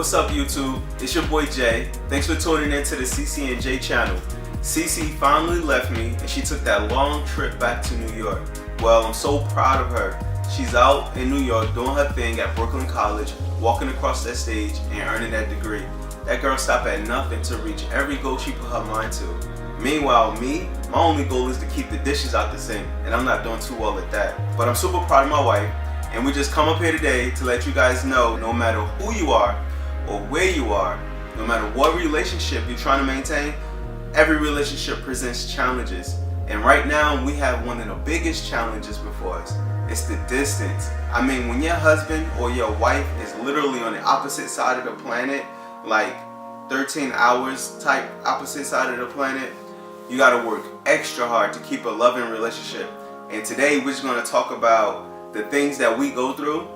What's up, YouTube? It's your boy Jay. Thanks for tuning in to the CC&J channel. CC finally left me and she took that long trip back to New York. Well, I'm so proud of her. She's out in New York doing her thing at Brooklyn College, walking across that stage and earning that degree. That girl stopped at nothing to reach every goal she put her mind to. Meanwhile, me, my only goal is to keep the dishes out the sink, and I'm not doing too well at that. But I'm super proud of my wife, and we just come up here today to let you guys know, no matter who you are or where you are, no matter what relationship you're trying to maintain, every relationship presents challenges. And right now, we have one of the biggest challenges before us. It's the distance. I mean, when your husband or your wife is literally on the opposite side of the planet, like 13 hours type opposite side of the planet, you gotta work extra hard to keep a loving relationship. And today, we're just gonna talk about the things that we go through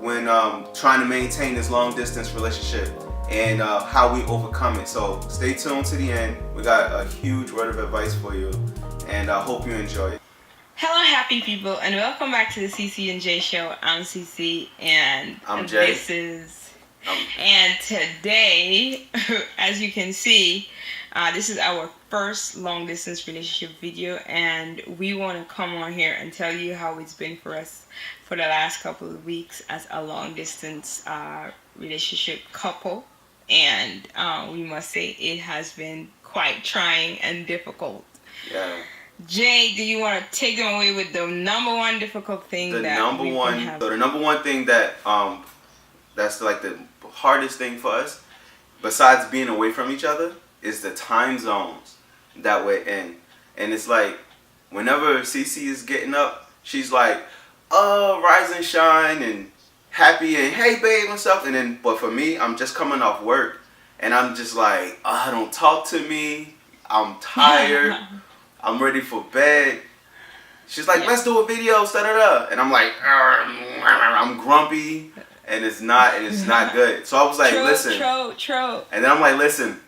when trying to maintain this long distance relationship and how we overcome it. So stay tuned to the end. We got a huge word of advice for you, and I hope you enjoy it. Hello, happy people, and welcome back to the CC&J show. I'm CC, and I'm Jay. And today, as you can see, this is our first long distance relationship video, and we want to come on here and tell you how it's been for us for the last couple of weeks as a long distance relationship couple. And we must say it has been quite trying and difficult. Yeah. Jay, do you want to take them away with the number one difficult thing So the number one thing that that's like the hardest thing for us, besides being away from each other, is the time zones that we're in. And it's like, whenever CC is getting up, she's like, oh, rise and shine and happy and hey babe and stuff. And then, but for me, I'm just coming off work and I'm just like, oh, don't talk to me. I'm tired. I'm ready for bed. She's like, let's do a video, and I'm like, I'm grumpy, and it's not good. So I was like, listen. And then I'm like, listen,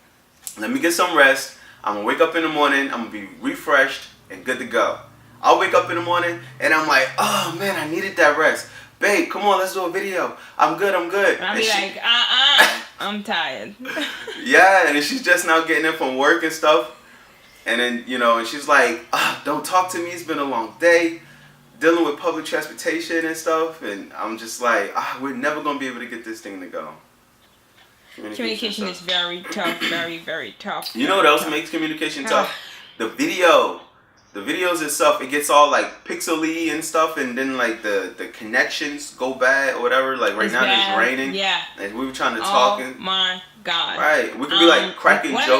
let me get some rest. I'm gonna wake up in the morning. I'm gonna be refreshed and good to go. I'll wake up in the morning and I'm like, oh man, I needed that rest. Babe, come on, let's do a video. I'm good. And I'll be like, I'm tired. Yeah, and then she's just now getting in from work and stuff. And then, you know, and she's like, don't talk to me. It's been a long day dealing with public transportation and stuff. And I'm just like, we're never going to be able to get this thing to go. Communication is very tough, very, very tough. You know what else makes communication tough? The videos itself, it gets all like pixely and stuff. And then like the connections go bad or whatever. Like right now it's raining. Yeah. And we were trying to talk. Oh my God. Right. We could be like cracking jokes. One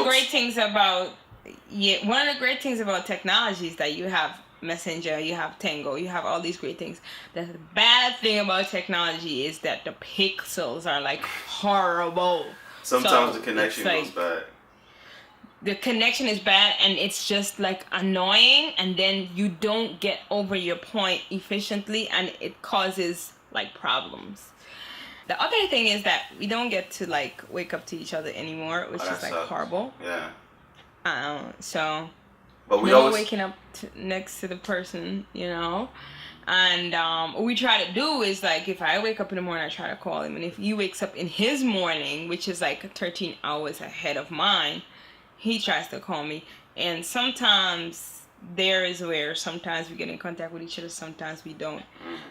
of the great things about technology is that you have Messenger, you have Tango, you have all these great things. The bad thing about technology is that the pixels are like horrible. Sometimes the connection goes bad. The connection is bad and it's just like annoying, and then you don't get over your point efficiently and it causes like problems. The other thing is that we don't get to like wake up to each other anymore, which is like horrible. Yeah. But we always waking up next to the person, you know. And what we try to do is like, if I wake up in the morning, I try to call him, and if he wakes up in his morning, which is like 13 hours ahead of mine, he tries to call me. And sometimes there is where sometimes we get in contact with each other, sometimes we don't.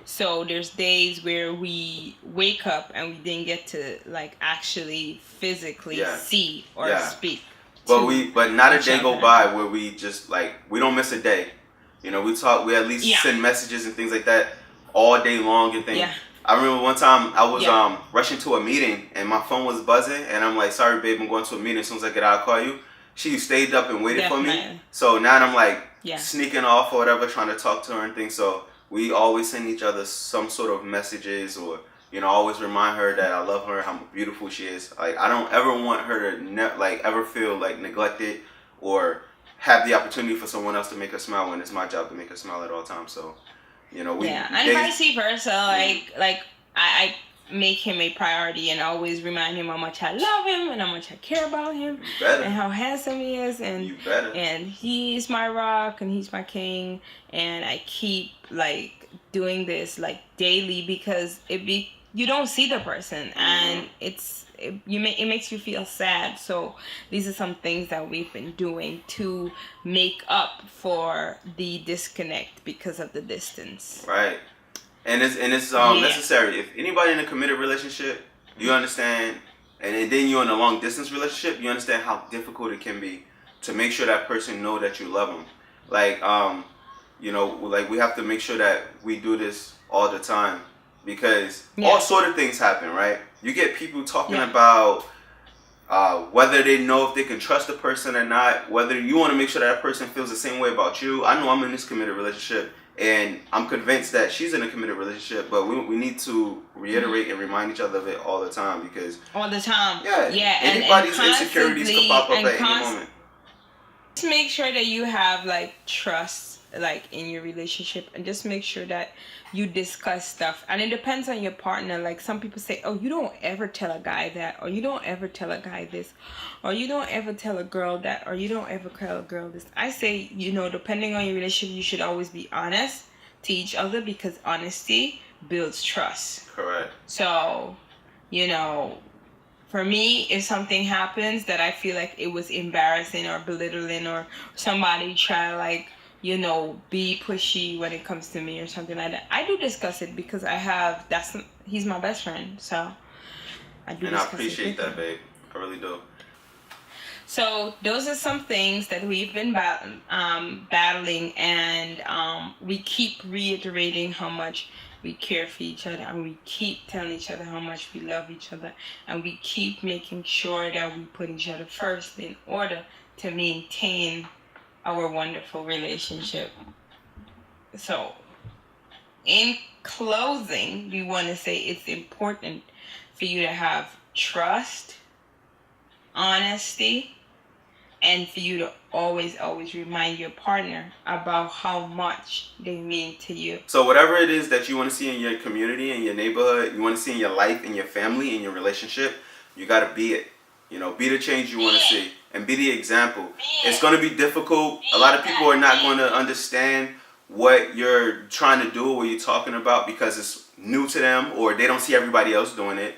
So there's days where we wake up and we didn't get to like actually physically see or speak. But not a day go by where we just like, we don't miss a day. You know, we talk, we at least send messages and things like that all day long and things. Yeah. I remember one time I was rushing to a meeting and my phone was buzzing and I'm like, sorry babe, I'm going to a meeting. As soon as I get out, I'll call you. She stayed up and waited for me. So now I'm like sneaking off or whatever, trying to talk to her and things. So we always send each other some sort of messages, or you know, always remind her that I love her, how beautiful she is. Like, I don't ever want her to ever feel like neglected or have the opportunity for someone else to make her smile when it's my job to make her smile at all times. So, you know, and vice versa. Like I make him a priority and always remind him how much I love him and how much I care about him and how handsome he is, and he's my rock and he's my king, and I keep like doing this like daily because you don't see the person, and it makes you feel sad. So these are some things that we've been doing to make up for the disconnect because of the distance. Right. And it's necessary. If anybody in a committed relationship, you understand, and then you're in a long distance relationship, you understand how difficult it can be to make sure that person know that you love them. Like like we have to make sure that we do this all the time, because all sort of things happen, right? You get people talking about whether they know if they can trust the person or not, whether you want to make sure that person feels the same way about you. I know I'm in this committed relationship, and I'm convinced that she's in a committed relationship, but we need to reiterate and remind each other of it all the time, because all the time. Yeah. Anybody's insecurities could pop up at any moment. Just make sure that you have like trust, like in your relationship, and just make sure that you discuss stuff. And it depends on your partner. Like some people say, oh, you don't ever tell a guy that, or you don't ever tell a guy this, or you don't ever tell a girl that, or you don't ever tell a girl this. I say, depending on your relationship, you should always be honest to each other, because honesty builds trust. Correct. So, for me, if something happens that I feel like it was embarrassing or belittling, or somebody try like, be pushy when it comes to me or something like that, I do discuss it, because he's my best friend. So I do. And I appreciate that, babe. I really do. So those are some things that we've been battling, and we keep reiterating how much we care for each other, and we keep telling each other how much we love each other, and we keep making sure that we put each other first in order to maintain our wonderful relationship. So, in closing, we want to say it's important for you to have trust, honesty, and for you to always remind your partner about how much they mean to you. So whatever it is that you want to see in your community, in your neighborhood, you want to see in your life, in your family, in your relationship, you got to be it. Be the change you want to see, and be the example. It's going to be difficult. A lot of people are not going to understand what you're trying to do, what you're talking about, because it's new to them, or they don't see everybody else doing it.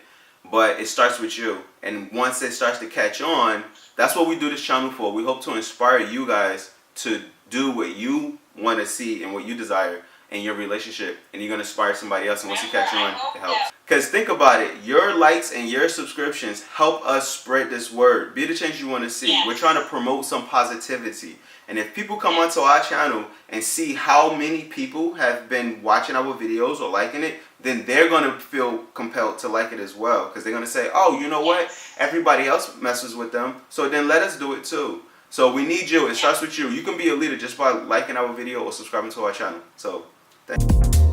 But it starts with you. And once it starts to catch on, that's what we do this channel for. We hope to inspire you guys to do what you want to see and what you desire in your relationship. And you're going to inspire somebody else. And once you catch on, it helps. Because think about it. Your likes and your subscriptions help us spread this word. Be the change you want to see. We're trying to promote some positivity. And if people come onto our channel and see how many people have been watching our videos or liking it, then they're going to feel compelled to like it as well. Because they're going to say, oh, you know what? Everybody else messes with them, so then let us do it too. So we need you. It starts with you. You can be a leader just by liking our video or subscribing to our channel. So, thank you.